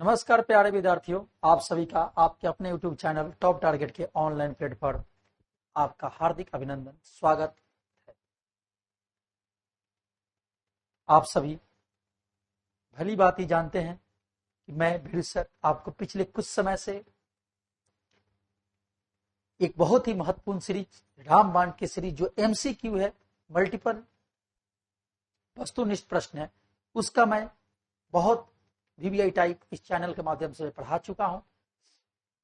नमस्कार प्यारे विद्यार्थियों, आप सभी का आपके अपने YouTube चैनल टॉप टारगेट के ऑनलाइन प्लेटफॉर्म पर आपका हार्दिक अभिनंदन, स्वागत है। आप सभी भली बात ही जानते हैं कि मैं भीड़ सर आपको पिछले कुछ समय से एक बहुत ही महत्वपूर्ण सीरीज रामबाण की सीरीज जो MCQ है, मल्टीपल वस्तुनिष्ठ प्रश्न है, उसका मैं बहुत VVI टाइप इस चैनल के माध्यम से पढ़ा चुका हूं,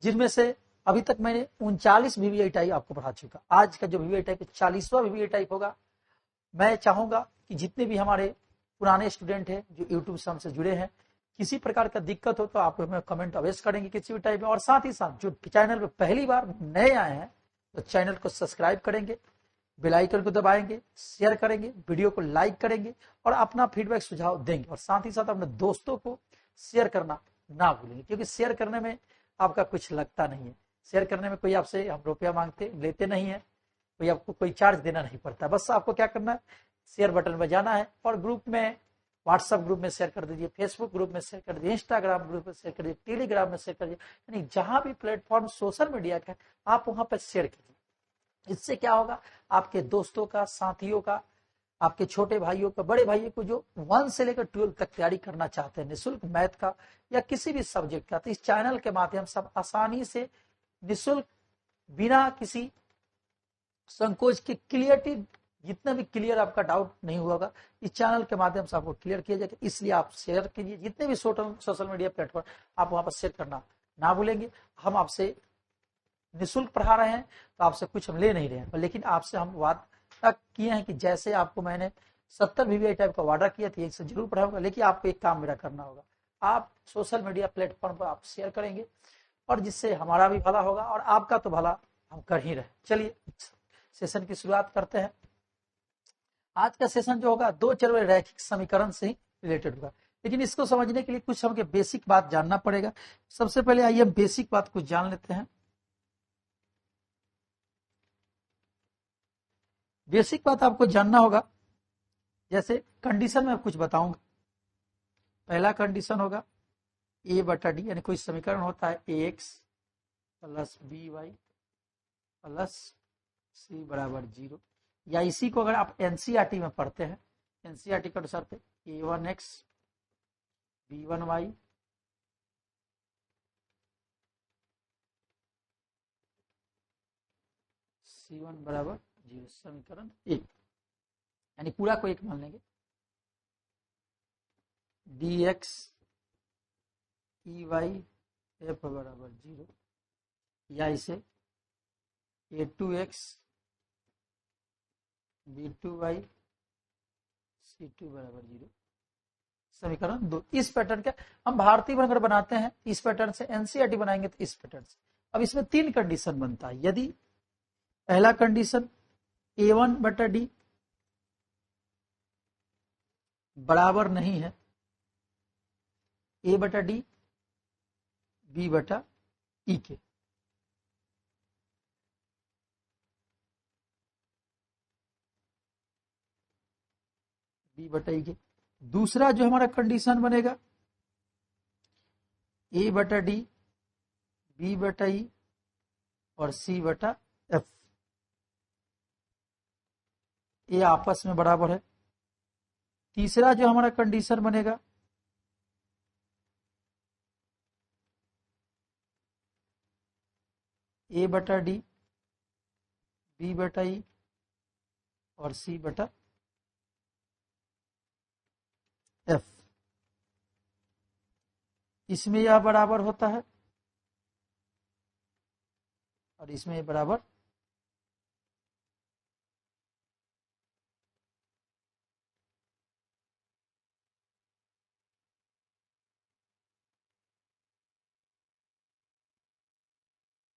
जिनमें से अभी तक मैंने 39 VVI टाइप आपको पढ़ा चुका। आज का जो VVI टाइप 40वां VVI टाइप होगा। मैं चाहूंगा कि जितने भी हमारे पुराने स्टूडेंट हैं जो यूट्यूब से हमसे जुड़े हैं, किसी प्रकार का दिक्कत हो तो आप हमें कमेंट अवश्य करेंगे किसी भी टाइप में। और साथ ही साथ जो चैनल पर पहली बार नए आए हैं तो चैनल को सब्सक्राइब करेंगे, बेल आइकन को दबाएंगे, शेयर करेंगे, वीडियो को लाइक करेंगे और अपना फीडबैक सुझाव देंगे। और साथ ही साथ अपने दोस्तों को शेयर करना ना भूलेंगे, क्योंकि शेयर करने में आपका कुछ लगता नहीं है। शेयर करने में कोई आपसे हम रुपया मांगते लेते नहीं है, कोई आपको कोई चार्ज देना नहीं पड़ता। बस आपको क्या करना है, शेयर बटन में जाना है और ग्रुप में, व्हाट्सएप ग्रुप में शेयर कर दीजिए, फेसबुक ग्रुप में शेयर कर दीजिए, इंस्टाग्राम ग्रुप में शेयर कर दीजिए, टेलीग्राम में शेयर कर दीजिए, यानी जहां भी प्लेटफॉर्म सोशल मीडिया का आप वहां पर शेयर कीजिए। इससे क्या होगा, आपके दोस्तों का, साथियों का, आपके छोटे भाइयों का, बड़े भाइयों को जो 1 से लेकर 12 तक तैयारी करना चाहते हैं निःशुल्क मैथ का या किसी भी सब्जेक्ट का, तो इस चैनल के माध्यम से आप आसानी से निःशुल्क, बिना किसी संकोच के क्लियरिटी, जितना भी क्लियर आपका डाउट नहीं होगा इस चैनल के माध्यम से आपको क्लियर किया जाएगा। इसलिए आप शेयर कीजिए, जितने भी सोशल मीडिया प्लेटफॉर्म आप वहां पर शेयर करना ना भूलेंगे। हम आपसे निःशुल्क पढ़ा रहे हैं तो आपसे कुछ हम ले नहीं रहे हैं, लेकिन आपसे हम वादा किए हैं कि जैसे आपको मैंने 70 VVI टाइप का वादा किया था, एक से जरूर पढ़ाऊंगा। लेकिन आपको एक काम मेरा करना होगा, आप सोशल मीडिया प्लेटफॉर्म पर आप शेयर करेंगे और जिससे हमारा भी भला होगा और आपका तो भला हम कर ही रहे। चलिए सेशन की शुरुआत करते हैं। आज का सेशन जो होगा 2 चर वाले रैखिक समीकरण से ही रिलेटेड होगा, लेकिन इसको समझने के लिए कुछ हमके बेसिक बात जानना पड़ेगा। सबसे पहले आइए हम बेसिक बात कुछ जान लेते हैं। बेसिक बात आपको जानना होगा, जैसे कंडीशन में कुछ बताऊंगा। पहला कंडीशन होगा a बटा डी, यानी कोई समीकरण होता है ax plus by plus c बराबर 0, या इसी को अगर आप NCERT में पढ़ते हैं, NCERT के अनुसार a1x b1y c1 बराबर 0, समीकरण 1, यानी पूरा को 1 मान लेंगे। dx ey f बराबर 0, या इसे a2x b2y c2 बराबर 0, समीकरण 2। इस पैटर्न का हम भारतीय अगर बनाते हैं इस पैटर्न से, NCERT बनाएंगे तो इस पैटर्न से। अब इसमें 3 कंडीशन बनता है। यदि पहला कंडीशन a1 बटा डी बराबर नहीं है a बटा डी b बटा ई के, b बटा ई के। दूसरा जो हमारा कंडीशन बनेगा a बटा डी b बटा ई और c बटा एफ, ये आपस में बराबर है। तीसरा जो हमारा कंडीशन बनेगा a बटा डी b बटा ई और c बटा एफ, इसमें यह बराबर होता है और इसमें यह बराबर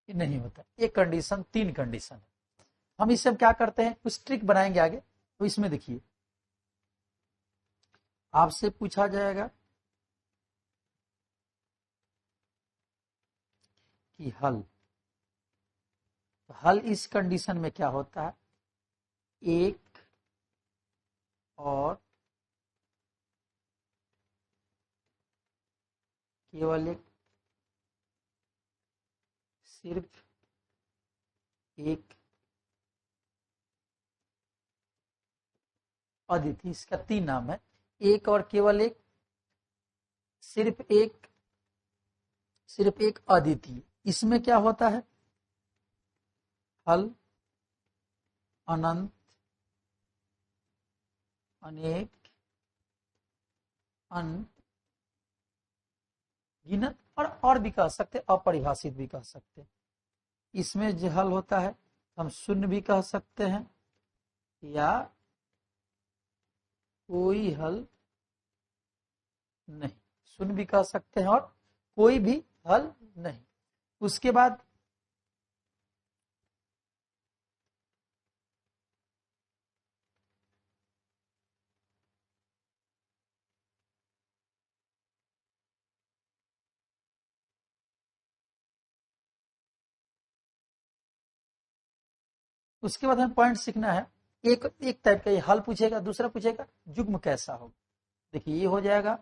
नहीं होता। एक कंडीशन, 3 कंडीशन है। हम इससे क्या करते हैं, कुछ ट्रिक बनाएंगे आगे। तो इसमें देखिए, आपसे पूछा जाएगा कि हल, तो हल इस कंडीशन में क्या होता है, 1 और केवल एक, सिर्फ एक अदिति, इसका 3 नाम है, एक और केवल एक, सिर्फ एक अदिति। इसमें क्या होता है? हल, अनंत, अनेक, अनगिनत और भी कह सकते, अपरिभाषित भी कह सकते। इसमें जो हल होता है हम शून्य भी कह सकते हैं या कोई हल नहीं, शून्य भी कह सकते हैं और कोई भी हल नहीं। उसके बाद हमें पॉइंट सीखना है। एक टाइप का ये हल पूछेगा, दूसरा पूछेगा युग्म कैसा होगा। देखिए ये हो जाएगा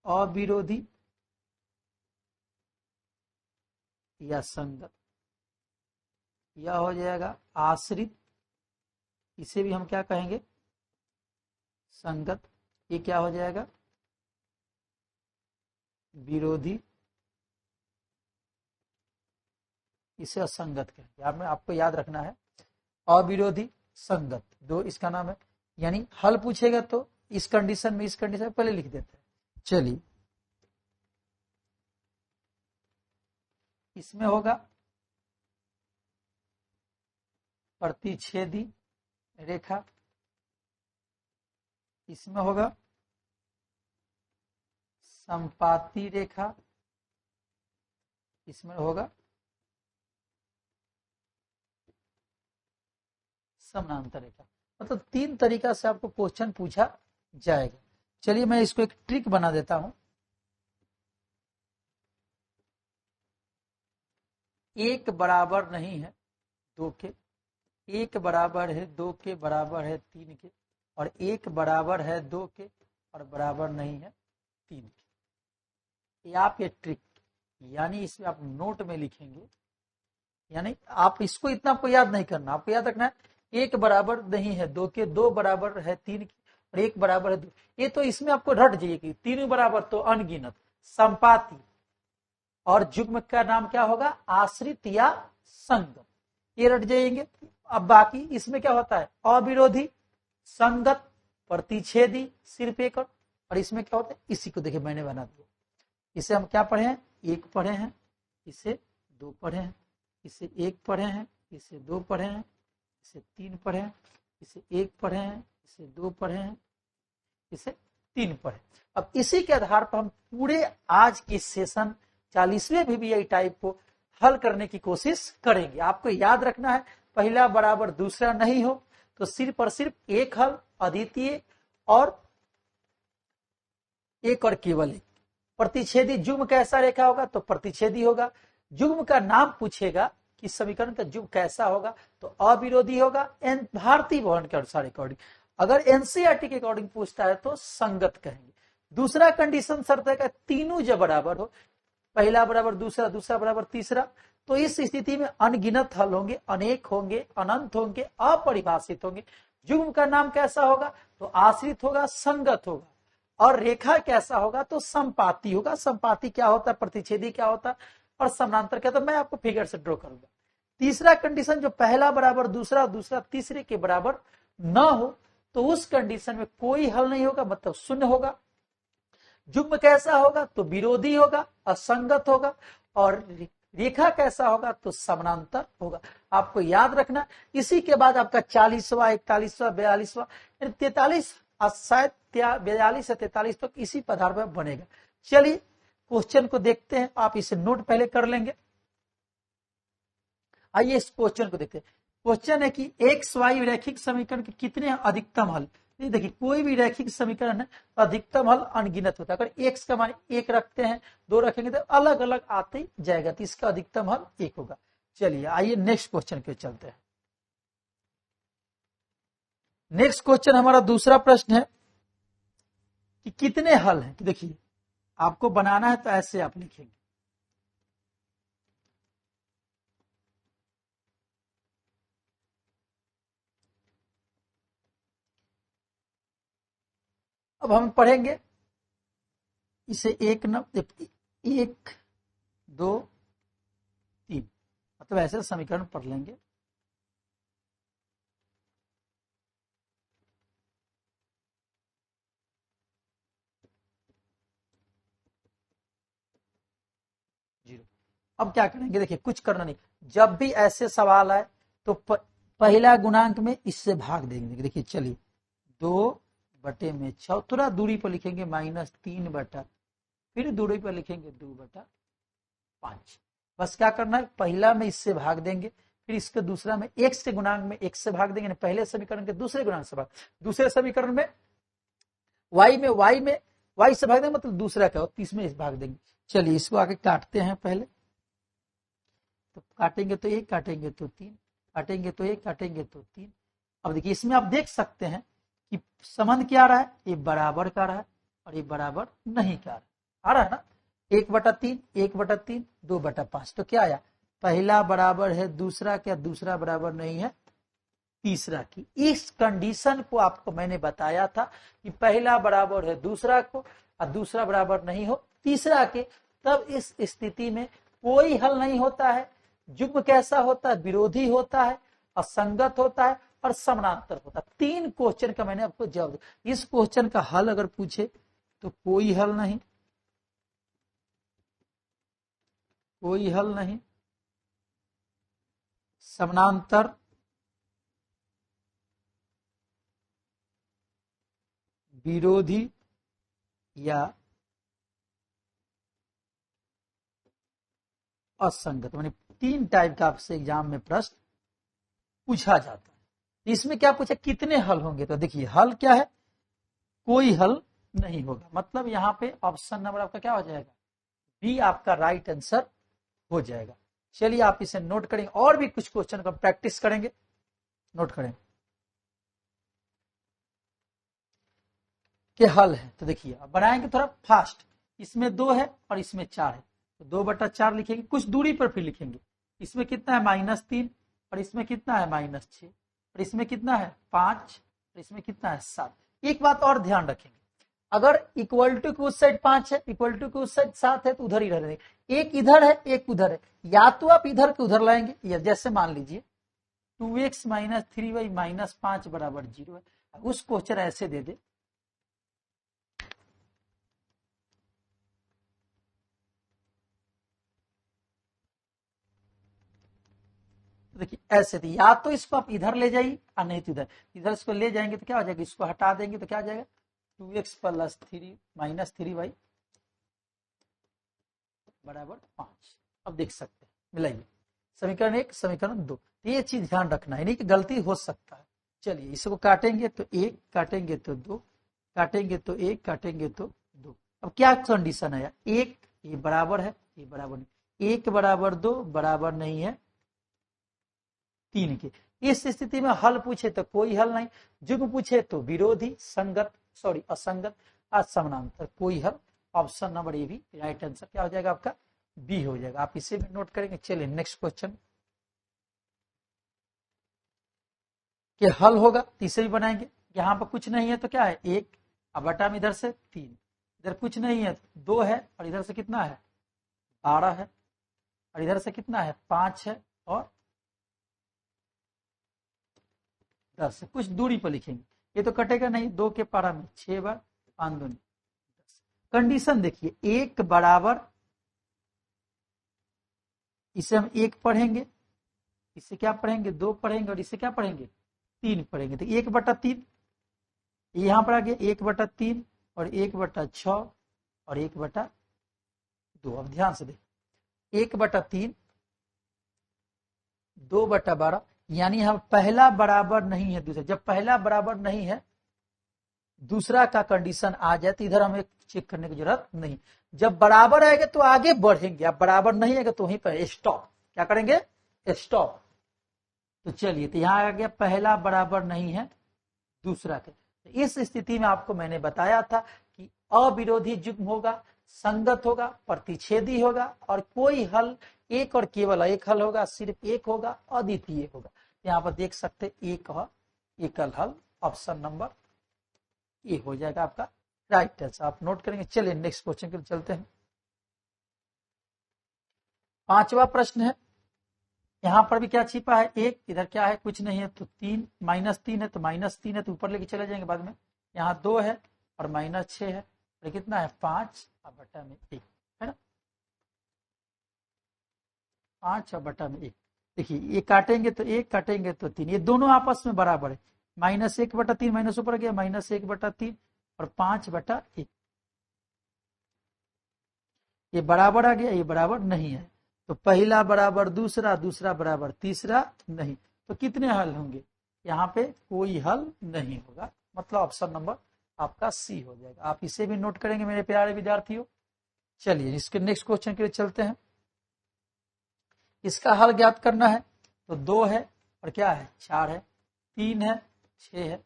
अविरोधी या संगत, यह हो जाएगा आश्रित, इसे भी हम क्या कहेंगे? संगत। ये क्या हो जाएगा? विरोधी, इसे असंगत कहेंगे। आपको याद रखना है अविरोधी, संगत, दो इसका नाम है। यानी हल पूछेगा तो इस कंडीशन में, पहले लिख देते हैं। चलिए इसमें होगा प्रतिच्छेदी रेखा, इसमें होगा संपाती रेखा, इसमें होगा समानांतर रेखा। मतलब 3 तरीका से आपको क्वेश्चन पूछा जाएगा। चलिए मैं इसको एक ट्रिक बना देता हूं। एक बराबर नहीं है 2 के, एक बराबर है 2 के, बराबर है 3 के, और एक बराबर है 2 के और बराबर नहीं है 3 के। आप ये ट्रिक, यानी इसमें आप नोट में लिखेंगे, यानी आप इसको इतना आपको याद नहीं करना, आपको याद रखना है एक बराबर नहीं है 2 के, 2 बराबर है 3 के और एक बराबर है 2। ये तो इसमें आपको रट जाइए, 3 बराबर तो अनगिनत, संपाती, और युग्म का नाम क्या होगा? आश्रित या संगत। ये रट जाएंगे। अब बाकी इसमें क्या होता है? अविरोधी, संगत, प्रतिच्छेदी, सिर्फ एक, और इसमें क्या होता है? इसी को देखिए मैंने बना दिया। इसे हम क्या पढ़े हैं? 1 पढ़े हैं, इसे 2 पढ़े हैं, इसे 1 पढ़े हैं, इसे 2 पढ़े हैं, इसे 3 पढ़े हैं, इसे 1 पढ़े हैं, इसे 2 पढ़े हैं, इसे 3 पढ़े। अब इसी के आधार पर हम पूरे आज के सेशन 40वें VBI टाइप को हल करने की कोशिश करेंगे। आपको याद रखना है पहला बराबर दूसरा नहीं हो तो सिर्फ और सिर्फ एक हल, अद्वितीय और एक और केवल एक। प्रतिच्छेदी युग्म कैसा रेखा होगा? तो प्रतिच्छेदी होगा। युग्म का नाम पूछेगा कि समीकरण का युग्म कैसा होगा, तो अविरोधी होगा भारतीय भवन के अनुसार अकॉर्डिंग। अगर एनसीईआरटी के अकॉर्डिंग पूछता है तो संगत कहेंगे। दूसरा कंडीशन शर्त है कि तीनों जब बराबर हो, पहला बराबर दूसरा, दूसरा बराबर तीसरा, तो इस स्थिति में अनगिनत हल होंगे, अनेक होंगे, अनंत होंगे, अपरिभाषित होंगे। युग्म का नाम कैसा होगा? तो आश्रित होगा, संगत होगा। और रेखा कैसा होगा? तो संपाती होगा। संपाती क्या होता है? प्रतिच्छेदी क्या होता है? और समानांतर क्या? तो मैं आपको फिगर से ड्रॉ करूंगा। तीसरा कंडीशन जो पहला बराबर दूसरा, दूसरा तीसरे के बराबर न हो, तो उस कंडीशन में कोई हल नहीं होगा, मतलब शून्य होगा। युग्म कैसा होगा? तो विरोधी होगा, असंगत होगा। और रेखा कैसा होगा? तो समानांतर होगा। आपको याद रखना। इसी के बाद आपका 40वां, 41वां, 42वां, 43, शायद 42 से 43 तक इसी आधार पर बनेगा। चलिए क्वेश्चन को देखते हैं। आप इसे नोट पहले कर लेंगे। आइए इस क्वेश्चन को देखते हैं। क्वेश्चन है कि एक्स वाई रैखिक समीकरण के कितने अधिकतम हल? देखिए कोई भी रैखिक समीकरण है तो अधिकतम हल अनगिनत होता है। अगर एक्स का मान 1 रखते हैं, 2 रखेंगे तो अलग अलग आते जाएगा, तो इसका अधिकतम हल 1 होगा। चलिए आइए नेक्स्ट क्वेश्चन पे चलते हैं। नेक्स्ट क्वेश्चन हमारा दूसरा प्रश्न है कि कितने हल हैं। तो देखिए आपको बनाना है तो ऐसे आप लिखेंगे, अब हम पढ़ेंगे इसे 1 2 3, मतलब ऐसे समीकरण पढ़ लेंगे। जीरो। अब क्या करेंगे, देखिए कुछ करना नहीं, जब भी ऐसे सवाल आए तो पहला गुणांक में इससे भाग देंगे। देखिए चलिए 2/6, थोड़ा दूरी पर लिखेंगे -3/, फिर दूरी पर लिखेंगे 2/5। बस क्या करना है, पहला में इससे भाग देंगे, फिर इसके दूसरा में एक से गुणांक में एक से भाग देंगे, पहले समीकरण के दूसरे गुणांक से भाग, दूसरे समीकरण में y से भाग देंगे, मतलब दूसरा का, और तीसरे में भाग देंगे। चलिए इसको आगे काटते हैं पहले, तो काटेंगे तो 1, काटेंगे तो 3, काटेंगे तो 1, काटेंगे तो 3। अब देखिए इसमें आप देख सकते हैं कि संबंध क्या आ रहा है, ये बराबर का रहा है और ये बराबर नहीं का आ रहा है ना। 1/3, 1/3, 2/5, तो क्या आया, पहला बराबर है दूसरा क्या, दूसरा बराबर नहीं है तीसरा की। इस कंडीशन को आपको मैंने बताया था कि पहला बराबर है दूसरा को और दूसरा बराबर नहीं हो तीसरा के, तब इस स्थिति में कोई हल नहीं होता है। युग्म कैसा होता है, विरोधी होता है, असंगत होता है और समानांतर होता है। 3 क्वेश्चन का मैंने आपको जवाब दिया। इस क्वेश्चन का हल अगर पूछे तो कोई हल नहीं, कोई हल नहीं, समानांतर, विरोधी या असंगत, माने 3 टाइप का आपसे एग्जाम में प्रश्न पूछा जाता है। इसमें क्या पूछा, कितने हल होंगे, तो देखिए हल क्या है, कोई हल नहीं होगा, मतलब यहां पे ऑप्शन नंबर आपका क्या हो जाएगा, बी आपका राइट आंसर हो जाएगा। चलिए आप इसे नोट करेंगे, और भी कुछ क्वेश्चन का प्रैक्टिस करेंगे, नोट करें कि हल है। तो देखिए अब बनाएंगे थोड़ा फास्ट, इसमें 2 है और इसमें 4 है, तो 2/4 लिखेंगे, कुछ दूरी पर फिर लिखेंगे। इसमें कितना है -3 और इसमें कितना है -6 और इसमें कितना है 5 और इसमें कितना है 7। एक बात और ध्यान रखेंगे, अगर इक्वल टू के उस साइड 5 है, इक्वल टू के उस साइड 7 है, तो उधर ही रहने, एक इधर है एक उधर है, या तो आप इधर के उधर लाएंगे, या जैसे मान लीजिए 2x - 3y - 5 = 0 है, उस क्वेश्चन ऐसे दे दे, देखिए ऐसे थी, या तो इसको आप इधर ले जाइए और नहीं तो इधर, इधर इसको ले जाएंगे तो क्या हो जाएगा, इसको हटा देंगे तो क्या हो जाएगा 2x + 3 - 3y = 5। अब देख सकते हैं, मिलाइए समीकरण 1 समीकरण 2, ये चीज ध्यान रखना है, नहीं कि गलती हो सकता है। चलिए इसको काटेंगे तो 1, काटेंगे तो 2, काटेंगे तो 1, काटेंगे तो 2। अब क्या कंडीशन है, 1 ये बराबर है, ये बराबर नहीं, 1 = 2 बराबर नहीं है 3 के। इस स्थिति में हल पूछे तो कोई हल नहीं, युग्म पूछे तो विरोधी, संगत सॉरी असंगत, असमानांतर, कोई हल। ऑप्शन नंबर ए भी राइट आंसर क्या हो जाएगा आपका, बी हो जाएगा। आप इसे भी नोट करेंगे। चलिए नेक्स्ट क्वेश्चन के हल होगा, तीसरे भी बनाएंगे। यहाँ पर कुछ नहीं है तो क्या है 1, अब बटा में इधर से 3, इधर कुछ नहीं है 2 है और इधर से कितना है 12 है और इधर से कितना है 5 है और 10 है, कुछ दूरी पर लिखेंगे, ये तो कटेगा नहीं, 2 के पारा में 6 बार, 5 दूनी 10। कंडीशन देखिए, 1 बराबर, इसे हम 1 पढ़ेंगे, इसे क्या पढ़ेंगे 2 पढ़ेंगे और इसे क्या पढ़ेंगे 3 पढ़ेंगे, तो 1/3 यहां पर आ गया 1/3 और 1/6 और 1/2। अब ध्यान से देखिए 1/3 2/12, यानी हम पहला बराबर नहीं है दूसरा, जब पहला बराबर नहीं है दूसरा का कंडीशन आ जाए तो इधर हमें चेक करने की जरूरत नहीं, जब बराबर आएगा तो आगे बढ़ेंगे, अब बराबर नहीं आएगा तो वहीं पर स्टॉप, क्या करेंगे स्टॉप। तो चलिए, तो यहां आ गया पहला बराबर नहीं है दूसरा के, इस स्थिति में आपको मैंने बताया था कि अविरोधी युग्म होगा, संगत होगा, प्रतिच्छेदी होगा और कोई हल एक और केवल एक हल होगा, सिर्फ एक होगा, अद्वितीय होगा। यहाँ पर देख सकते एक एकल हल, ऑप्शन नंबर ए हो जाएगा आपका राइट आंसर। आप नोट करेंगे। चलिए नेक्स्ट क्वेश्चन के लिए चलते हैं। 5वां प्रश्न है, यहां पर भी क्या छिपा है, एक, इधर क्या है, कुछ नहीं है, तो 3 -3 है, तो -3 है तो ऊपर लेके चले जाएंगे बाद में। यहाँ 2 है और -6 है, तो कितना है 5 और बटा में 1 है ना, 5 और बटा में 1। देखिए ये काटेंगे तो 1, काटेंगे तो 3, ये दोनों आपस में बराबर है। -1/3 माइनस ऊपर गया, -1/3 और 5/1, ये बराबर आ गया, ये बराबर नहीं है, तो पहला बराबर दूसरा, दूसरा बराबर तीसरा नहीं, तो कितने हल होंगे, यहाँ पे कोई हल नहीं होगा, मतलब ऑप्शन नंबर आपका सी हो जाएगा। आप इसे भी नोट करेंगे मेरे प्यारे विद्यार्थियों। चलिए इसके नेक्स्ट क्वेश्चन के लिए चलते हैं। इसका हल ज्ञात करना है, तो 2 है और क्या है 4 है, 3 है, 6 है,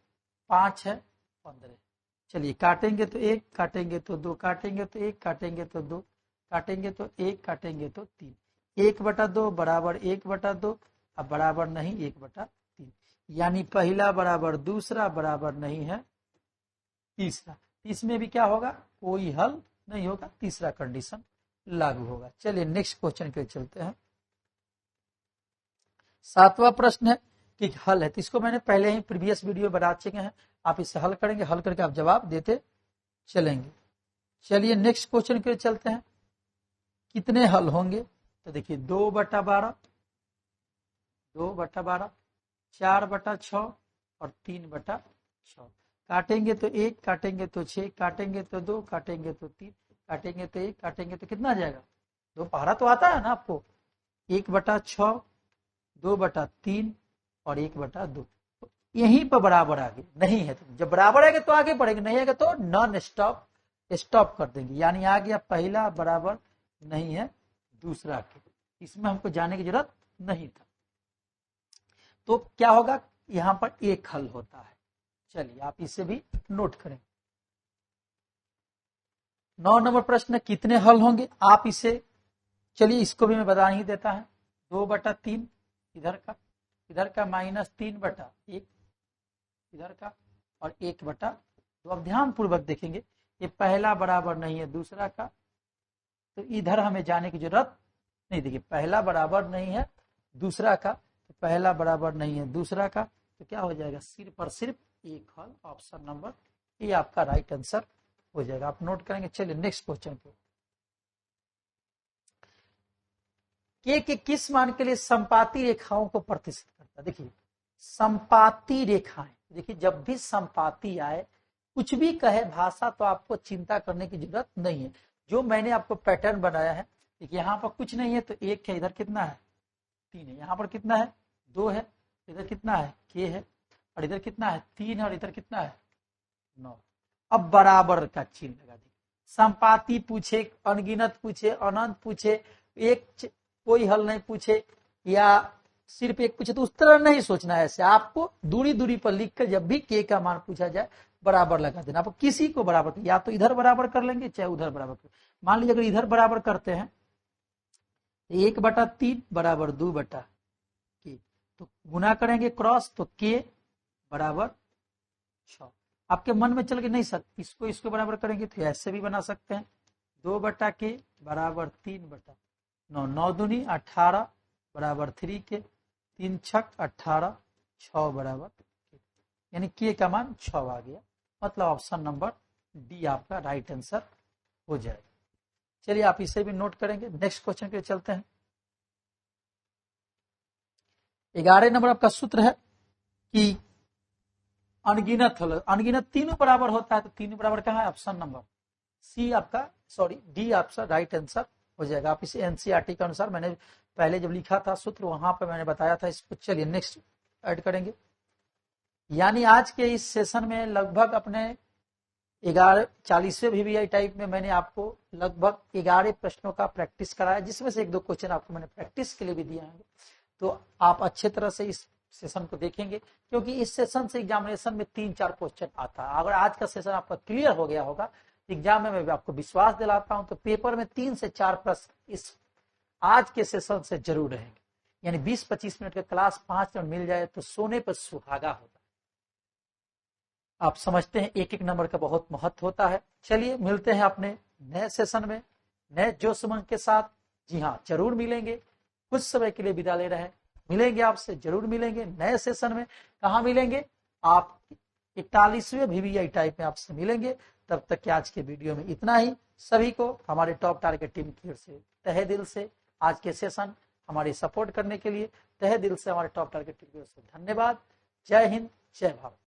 5 है, 15 है। चलिए काटेंगे तो 1, काटेंगे तो 2, काटेंगे तो 1, काटेंगे तो 2, काटेंगे तो 1, काटेंगे तो 3, 1/2 बराबर 1/2, अब बराबर नहीं 1/3, यानी पहला बराबर दूसरा बराबर नहीं है तीसरा। इसमें भी क्या होगा, कोई हल नहीं होगा, तीसरा कंडीशन लागू होगा। चलिए नेक्स्ट क्वेश्चन के लिए चलते हैं। 7वां प्रश्न है कि हल है, तो इसको मैंने पहले ही प्रीवियस वीडियो बता चुके हैं, आप इसे हल करेंगे, हल करके आप जवाब देते चलेंगे। चलिए नेक्स्ट क्वेश्चन के लिए चलते हैं। कितने हल होंगे, तो देखिए 2/12, 2/12, 4/6 और 3/6। काटेंगे तो 1, काटेंगे तो 6, काटेंगे तो 2, काटेंगे तो 3, काटेंगे तो 1, काटेंगे तो कितना आ जाएगा, 2 पहाड़ा तो आता है ना आपको, 1/6, 2/3 और 1/2, तो यहीं पर बराबर आगे नहीं है, तो जब बराबर आएगा तो आगे बढ़ेंगे, नहीं आएगा तो नॉन स्टॉप स्टॉप कर देंगे, यानी आ गया पहला बराबर नहीं है दूसरा के, इसमें हमको जाने की जरूरत नहीं था। तो क्या होगा, यहां पर एक हल होता है। चलिए आप इसे भी नोट करें। 9 नंबर प्रश्न, कितने हल होंगे, आप इसे, चलिए इसको भी मैं बता ही देता है। 2/3 इधर का -3/1 इधर का और 1/2। अब ध्यान पूर्वक देखेंगे, ये पहला बराबर नहीं है दूसरा का, तो इधर हमें जाने की जरूरत नहीं। देखिए पहला बराबर नहीं है दूसरा का, तो पहला बराबर नहीं है दूसरा का, तो क्या हो जाएगा, सिर्फ और सिर्फ एक हल, ऑप्शन नंबर ए आपका राइट आंसर हो जाएगा। आप नोट करेंगे। चलिए नेक्स्ट क्वेश्चन पे, के किस मान के लिए संपाती रेखाओं को प्रतिष्ठित करता है। देखिए संपाती रेखाएं, देखिए जब भी संपाती आए, कुछ भी कहे भाषा, तो आपको चिंता करने की जरूरत नहीं है। जो मैंने आपको पैटर्न बनाया है, देखिए यहाँ पर कुछ नहीं है तो 1 है, इधर कितना है 3 है, यहाँ पर कितना है 2 है, इधर कितना है के है, और इधर कितना है 3 है, और इधर कितना है 9। अब बराबर का चिन्ह लगा दी। संपाती पूछे, अनगिनत पूछे, अनंत पूछे, एक कोई हल नहीं पूछे, या सिर्फ एक पूछे, तो उस तरह नहीं सोचना है। ऐसे आपको दूरी दूरी पर लिखकर जब भी के का मान पूछा जाए बराबर लगा देना। आप किसी को बराबर, या तो इधर बराबर कर लेंगे चाहे उधर बराबर कर। मान लीजिए अगर इधर बराबर करते हैं, 1/3 बराबर 2/के, तो गुना करेंगे क्रॉस, तो के बराबर 6। आपके मन में चल के नहीं सर इसको बराबर करेंगे, तो ऐसे भी बना सकते हैं, 2/के बराबर 3/9, 9 दूनी 18 बराबर 3 के, 3 छक 18, 6 बराबर, यानी के का मान 6 आ गया, मतलब ऑप्शन नंबर डी आपका राइट आंसर हो जाएगा। चलिए आप इसे भी नोट करेंगे। नेक्स्ट क्वेश्चन के लिए चलते हैं। 11 नंबर आपका सूत्र है कि अनगिनत हल, अनगिनत तीनों बराबर होता है, तो तीनों बराबर कहाँ है, ऑप्शन नंबर सी आपका, सॉरी डी आपका राइट आंसर हो जाएगा। आप इसे एनसीईआरटी के अनुसार, मैंने पहले जब लिखा था सूत्र वहां पर मैंने बताया था इसको। चलिए नेक्स्ट ऐड करेंगे। यानी आज के इस सेशन में लगभग अपने 40वें VVI टाइप में मैंने आपको लगभग 11 प्रश्नों का प्रैक्टिस कराया, जिसमें से 1-2 क्वेश्चन आपको मैंने प्रैक्टिस के लिए भी दिया है। तो आप अच्छे तरह से इस सेशन को देखेंगे, क्योंकि इस सेशन से एग्जामिनेशन में 3-4 क्वेश्चन आता है। अगर आज का सेशन आपका क्लियर हो गया होगा, एग्जाम में मैं आपको विश्वास दिलाता हूं तो पेपर में 3 से 4 प्रश्न इस आज के सेशन से जरूर रहेंगे। यानी 20-25 मिनट का क्लास 5 मिनट मिल जाए तो सोने पर सुहागा होता है। आप समझते हैं एक एक नंबर का बहुत महत्व होता है। चलिए मिलते हैं अपने नए सेशन में नए जोश उमंग के साथ। जी हाँ, जरूर मिलेंगे। कुछ समय के लिए विदा ले रहे हैं, मिलेंगे आपसे, जरूर मिलेंगे नए सेशन में। कहाँ मिलेंगे? आप 41वें VBI टाइप में आपसे मिलेंगे। तब तक के आज के वीडियो में इतना ही। सभी को हमारे टॉप टारगेट टीम की ओर से तहे दिल से आज के सेशन हमारी सपोर्ट करने के लिए तहे दिल से हमारे टॉप टारगेट टीम की ओर से धन्यवाद। जय हिंद, जय भारत।